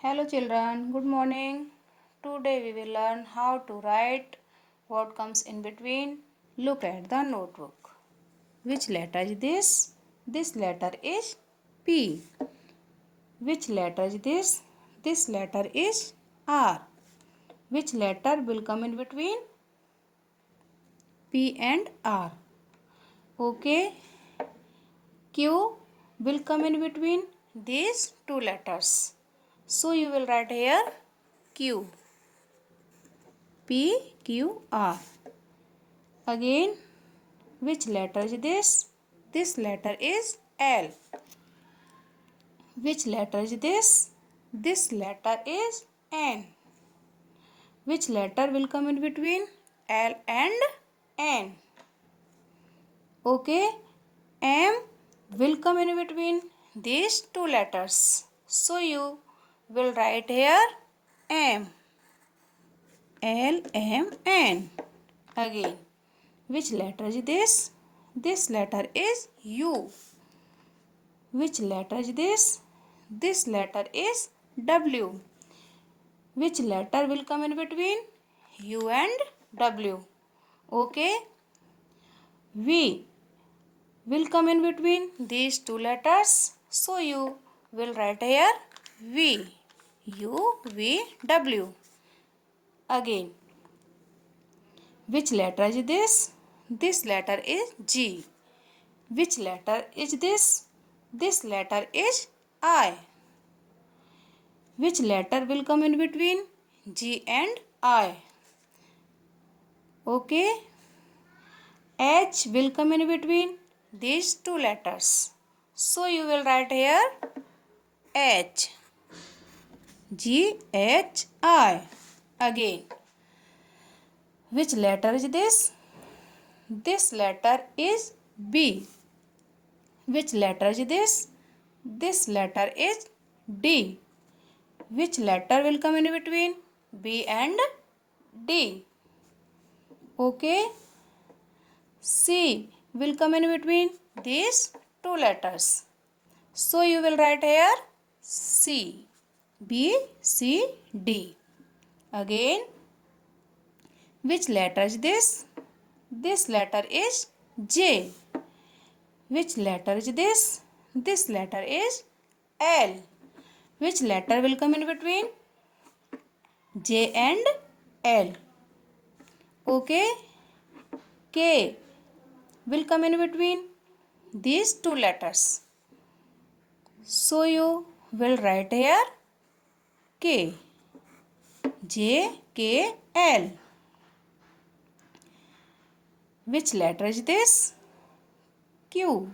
Hello children, good morning. Today we will learn how to write what comes in between. Look at the notebook. Which letter is this? This letter is P. Which letter is this? This letter is R. Which letter will come in between P and R? Okay. Q will come in between these two letters. So you will write here Q. P, Q, R. Again, which letter is this? This letter is L. Which letter is this? This letter is N. Which letter will come in between L and N? Okay, M will come in between these two letters. So you will write here M. L, M, N. Again, which letter is this? This letter is U. Which letter is this? This letter is W. Which letter will come in between U and W? Okay. V will come in between these two letters. So you will write here V. U, V, W. Again, which letter is this? This letter is G. Which letter is this? This letter is I. Which letter will come in between G and I? Okay. H will come in between these two letters. So you will write here H. G, H, I. Again, which letter is this? This letter is B. Which letter is this? This letter is D. Which letter will come in between B and D? Okay. C will come in between these two letters. So you will write here C. B, C, D. Again, which letter is this? This letter is J. Which letter is this? This letter is L. Which letter will come in between J and L? Okay. K will come in between these two letters. So you will write here K. J, K, L. Which letter is this? Q.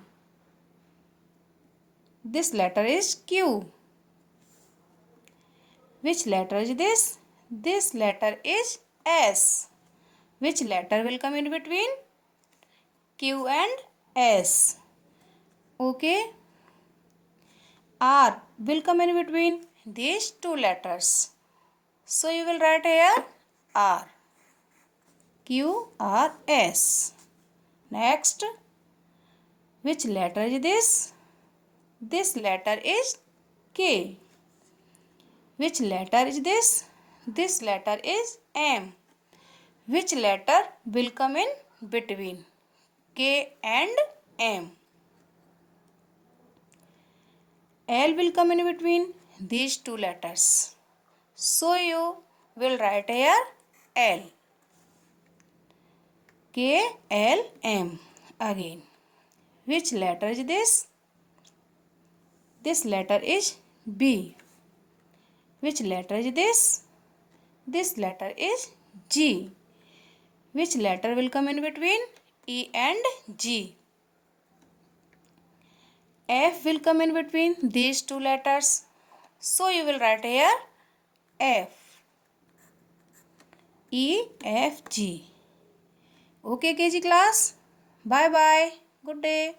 This letter is Q. Which letter is this? This letter is S. Which letter will come in between Q and S? Okay. R will come in between these two letters. So you will write here R. Q, R, S. Next, which letter is this? This letter is K. Which letter is this? This letter is M. Which letter will come in between K and M? L will come in between these two letters. So you will write here L. K, L, M. Again, which letter is this? This letter is B. Which letter is this? This letter is G. Which letter will come in between E and G? F will come in between these two letters. So you will write here F. E, F, G. Okay, KG class. Bye bye. Good day.